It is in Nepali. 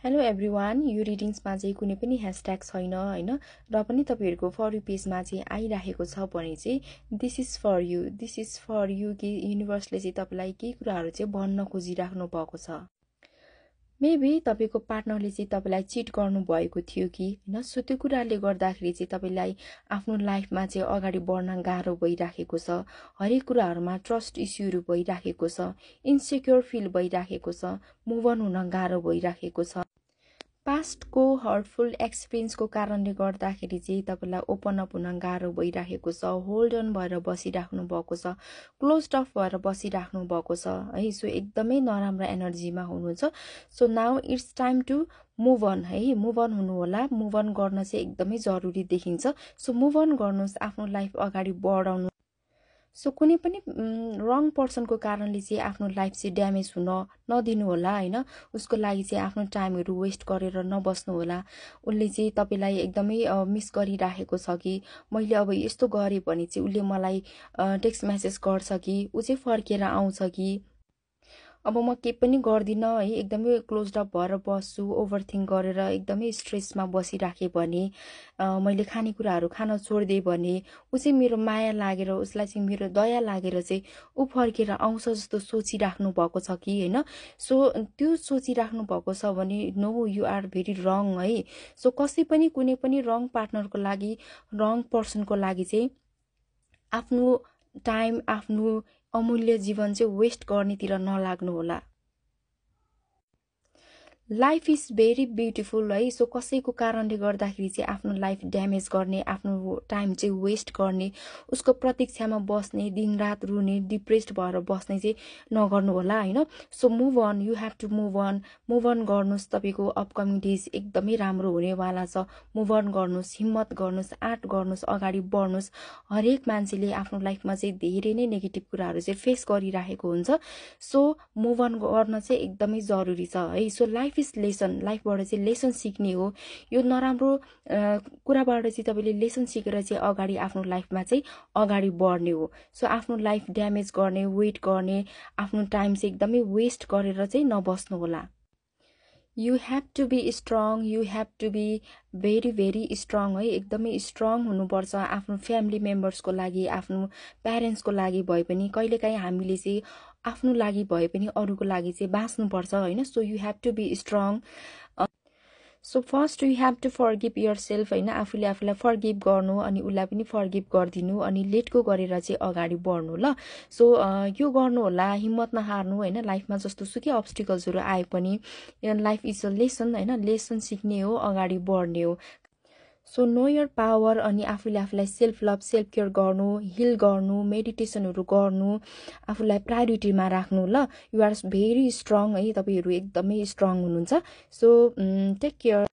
हेलो एभ्रिवान, यो रिडिङ्समा चाहिँ कुनै पनि ह्यासट्याग छैन हैन, र पनि तपाईहरुको फर यु पेजमा चाहिँ आइराखेको छ भने चाहिँ दिस इज फर यु कि युनिभर्सले चाहिँ तपाईलाई केही कुराहरु चाहिँ भन्न खोजिराख्नु भएको छ। मेबी तपाईको पार्टनरले चाहिँ तपाईलाई चिट गर्नु भएको थियो कि हैन, सो त्यो कुराले गर्दाखेरि चाहिँ तपाईलाई आफ्नो लाइफमा चाहिँ अगाडि बढ्न गाह्रो भइराखेको छ। हरेक कुराहरुमा ट्रस्ट इस्युहरु भइराखेको छ, इन्सेक्युर फिल भइराखेको छ, मुभ अन हुन गाह्रो भइराखेको छ। पास्टको हर्टफुल एक्सपिरियन्सको कारणले गर्दाखेरि चाहिँ तपाईलाई ओपन अप हुन गाह्रो भइराखेको छ, होल्ड अन भएर बसिराख्नु भएको छ, क्लोज्ड अफ भएर बसिराख्नु भएको छ है। सो एकदमै नराम्रो एनर्जीमा हुनुहुन्छ। So now it's time to move on है, मुभ अन हुनु होला। मुभ अन गर्न चाहिँ एकदमै जरुरी देखिन्छ। सो मुभ अन गर्नुस्, आफ्नो लाइफ अगाडि बढाउनु। सो कुनै पनि रङ पर्सनको कारणले चाहिँ आफ्नो लाइफ चाहिँ ड्यामेज हुन नदिनु होला हैन। उसको लागि चाहिँ आफ्नो टाइमहरु वेस्ट गरेर नबस्नु होला। उले चाहिँ तपाईलाई एकदमै मिस गरिराखेको छ कि मैले अब यस्तो गरे भने चाहिँ उले मलाई टेक्स्ट मेसेज गर्छ कि, उ चाहिँ फर्केर आउँछ कि, अब म के पनि गर्दिन है, एकदमै क्लोज्ड अप भएर बस्छु, ओभरथिंक गरेर एकदमै स्ट्रेसमा बसिराखे भने, मैले खानेकुराहरु खान छोड्दिए भने, उ चाहिँ मेरो माया लागेर, उसलाई चाहिँ मेरो दया लागेर चाहिँ उ फर्केर आउँछ जस्तो सोचिराख्नु भएको छ कि हैन। सो त्यो सोचिराख्नु भएको छ भने नो, यु आर भेरी रङ है। सो कसै पनि कुनै पनि रङ पार्टनरको लागि, रङ पर्सनको लागि चाहिँ आफ्नो टाइम, आफ्नो अमूल्य जीवन चाहिँ वेस्ट गर्नेतिर नलाग्नु होला। लाइफ इज भेरी ब्युटिफुल है। सो कसैको कारणले गर्दाखेरि चाहिँ आफ्नो लाइफ ड्यामेज गर्ने, आफ्नो टाइम चाहिँ वेस्ट गर्ने, उसको प्रतीक्षामा बस्ने, दिनरात रुने, डिप्रेस्ड भएर बस्ने चाहिँ नगर्नु होला हैन। So move on, you have to move on. Move on गर्नुस्, तपाईको अपकमिङ डेज एकदमै राम्रो हुनेवाला छ। मुभ अन गर्नुस्, हिम्मत गर्नुस्, आँट गर्नुस्, अगाडि बढ्नुस्। हरेक मान्छेले आफ्नो लाइफमा चाहिँ धेरै नै नेगेटिभ कुराहरु चाहिँ फेस गरिराखेको हुन्छ। सो मुभ अन गर्न चाहिँ एकदमै जरुरी छ है। सो लाइफ इज लेसन, लाइफबाट चाहिँ लेसन सिक्ने हो। यो नराम्रो कुराबाट चाहिँ तपाईले लेसन सिकेर चाहिँ अगाडि आफ्नो लाइफमा चाहिँ अगाडि बढ्ने हो। सो आफ्नो लाइफ ड्यामेज गर्ने, वेट गर्ने, आफ्नो टाइम चाहिँ एकदमै वेस्ट गरेर चाहिँ नबस्नु होला। You have to be strong, you have to be very strong है। एकदमै स्ट्रङ हुनुपर्छ आफ्नो फ्यामिली मेम्बर्सको लागि, आफ्नो प्यारेन्ट्सको लागि भए पनि। कहिलेकाहीँ हामीले चाहिँ आफ्नो लागि भए पनि अरूको लागि चाहिँ बाँच्नुपर्छ हैन। So you have to be strong. So first you have to forgive yourself हैन। आफूले आफूलाई फरगिभ गर्नु, अनि उलाई पनि फरगिभ गरिदिनु, अनि लेट गो गरेर चाहिँ अगाडि बढ्नु ल। सो यो गर्नु होला, हिम्मत नहार्नु हैन। लाइफमा जस्तो सुकै अब्स्टिकल्सहरु आए पनि लाइफ इज अ लेसन हैन, लेसन सिक्ने हो, अगाडि बढ्ने हो। सो नो योर पावर, अनि आफूले आफूलाई सेल्फ लभ, सेल्फ केयर गर्नु, हिल गर्नु, मेडिटेसनहरु गर्नु, आफूलाई प्रायोरिटीमा राख्नु ल। यु आर भेरी स्ट्रङ है, तपाईहरु एकदमै स्ट्रङ हुनुहुन्छ। So take care.